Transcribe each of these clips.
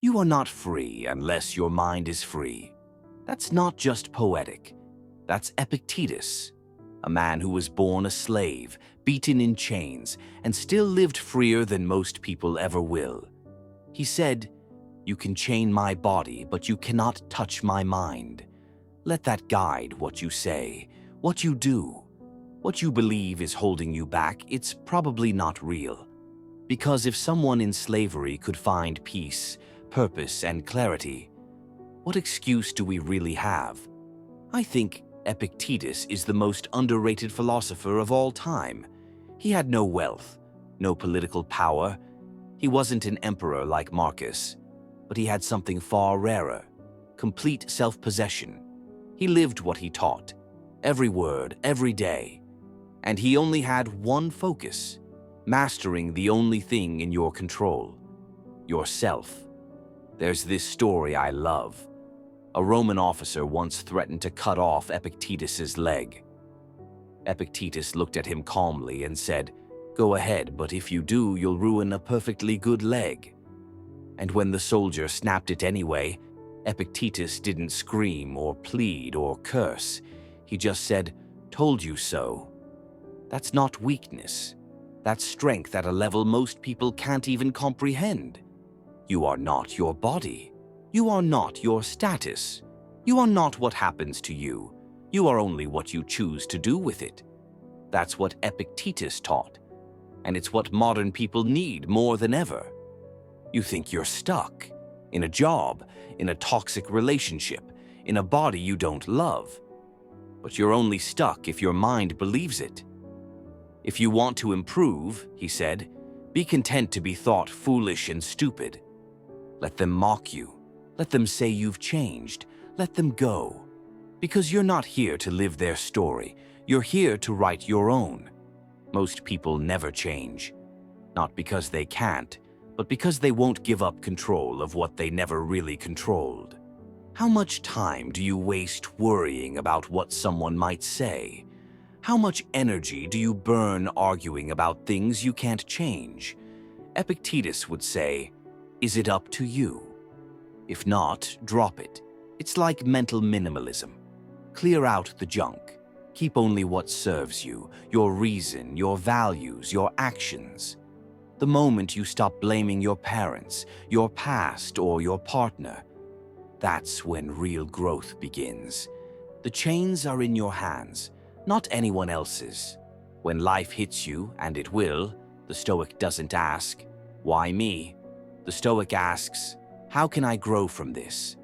You are not free unless your mind is free. That's not just poetic. That's Epictetus, a man who was born a slave, beaten in chains, and still lived freer than most people ever will. He said, "You can chain my body, but you cannot touch my mind. Let that guide what you say, what you do. What you believe is holding you back, it's probably not real. Because if someone in slavery could find peace, purpose, and clarity, what excuse do we really have?" I think Epictetus is the most underrated philosopher of all time. He had no wealth, no political power. He wasn't an emperor like Marcus, but he had something far rarer: complete self-possession. He lived what he taught, every word, every day. And he only had one focus: mastering the only thing in your control, yourself. There's this story I love. A Roman officer once threatened to cut off Epictetus's leg. Epictetus looked at him calmly and said, "Go ahead, but if you do, you'll ruin a perfectly good leg." And when the soldier snapped it anyway, Epictetus didn't scream or plead or curse. He just said, "Told you so." That's not weakness. That's strength at a level most people can't even comprehend. You are not your body. You are not your status. You are not what happens to you. You are only what you choose to do with it. That's what Epictetus taught, and it's what modern people need more than ever. You think you're stuck in a job, in a toxic relationship, in a body you don't love. But you're only stuck if your mind believes it. If you want to improve, he said, be content to be thought foolish and stupid. Let them mock you. Let them say you've changed. Let them go. Because you're not here to live their story. You're here to write your own. Most people never change. Not because they can't, but because they won't give up control of what they never really controlled. How much time do you waste worrying about what someone might say? How much energy do you burn arguing about things you can't change? Epictetus would say, "Is it up to you? If not, drop it." It's like mental minimalism. Clear out the junk. Keep only what serves you, your reason, your values, your actions. The moment you stop blaming your parents, your past, or your partner, that's when real growth begins. The chains are in your hands, not anyone else's. When life hits you, and it will, the Stoic doesn't ask, "Why me?" The Stoic asks, "How can I grow from this?"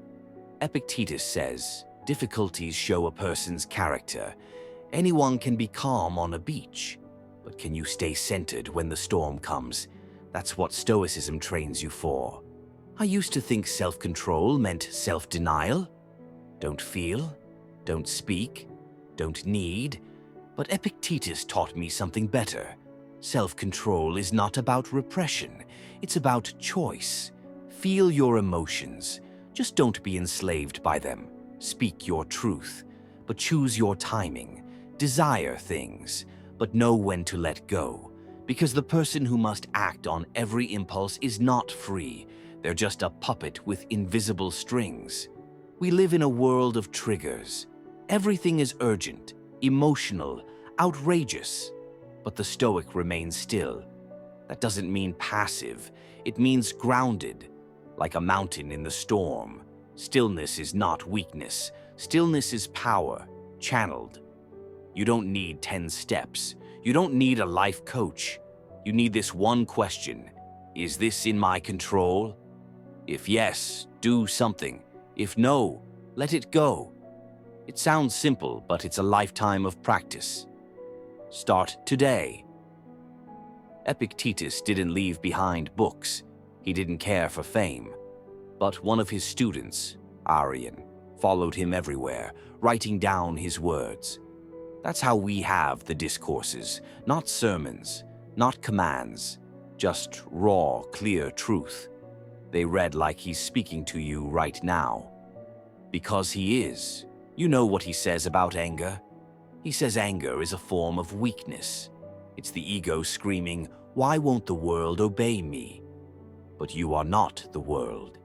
Epictetus says, difficulties show a person's character. Anyone can be calm on a beach, but can you stay centered when the storm comes? That's what Stoicism trains you for. I used to think self-control meant self-denial. Don't feel, don't speak, don't need. But Epictetus taught me something better. Self-control is not about repression. It's about choice. Feel your emotions. Just don't be enslaved by them. Speak your truth, but choose your timing. Desire things, but know when to let go. Because the person who must act on every impulse is not free. They're just a puppet with invisible strings. We live in a world of triggers. Everything is urgent, emotional, outrageous. But the Stoic remains still. That doesn't mean passive. It means grounded, like a mountain in the storm. Stillness is not weakness. Stillness is power, channeled. You don't need 10 steps. You don't need a life coach. You need this one question. Is this in my control? If yes, do something. If no, let it go. It sounds simple, but it's a lifetime of practice. Start today. Epictetus didn't leave behind books. He didn't care for fame. But one of his students, Arian, followed him everywhere, writing down his words. That's how we have the discourses, not sermons, not commands, just raw, clear truth. They read like he's speaking to you right now. Because he is. You know what he says about anger? He says anger is a form of weakness. It's the ego screaming, "Why won't the world obey me?" But you are not the world.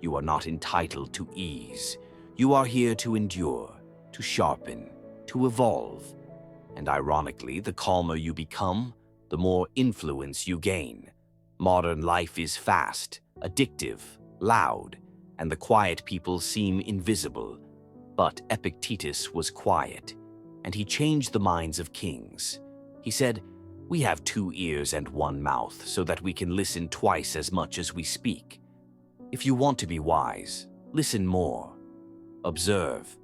You are not entitled to ease. You are here to endure, to sharpen, to evolve. And ironically, the calmer you become, the more influence you gain. Modern life is fast, addictive, loud, and the quiet people seem invisible. But Epictetus was quiet, and he changed the minds of kings. He said, "We have 2 ears and 1 mouth so that we can listen twice as much as we speak. If you want to be wise, listen more. Observe,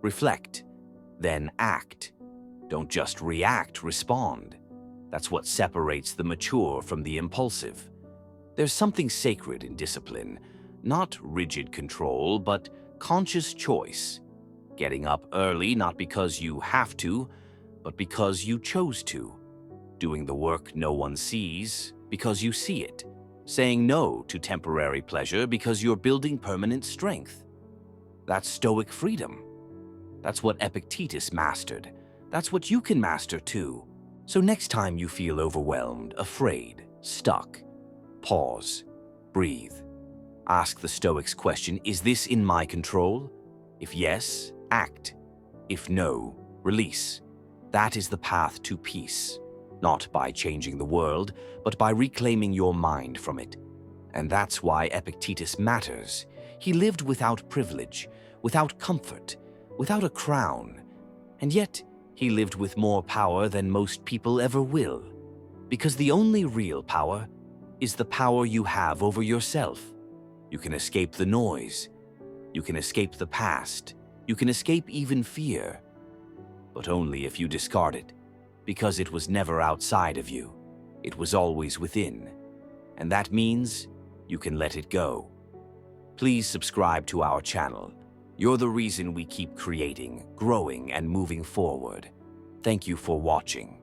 reflect, then act. Don't just react, respond." That's what separates the mature from the impulsive. There's something sacred in discipline, not rigid control, but conscious choice. Getting up early not because you have to, but because you chose to. Doing the work no one sees because you see it. Saying no to temporary pleasure because you're building permanent strength. That's Stoic freedom. That's what Epictetus mastered. That's what you can master too. So next time you feel overwhelmed, afraid, stuck, pause, breathe. Ask the Stoics question, is this in my control? If yes, act. If no, release. That is the path to peace. Not by changing the world, but by reclaiming your mind from it. And that's why Epictetus matters. He lived without privilege, without comfort, without a crown. And yet, he lived with more power than most people ever will. Because the only real power is the power you have over yourself. You can escape the noise. You can escape the past. You can escape even fear. But only if you discard it. Because it was never outside of you. It was always within. And that means you can let it go. Please subscribe to our channel. You're the reason we keep creating, growing, and moving forward. Thank you for watching.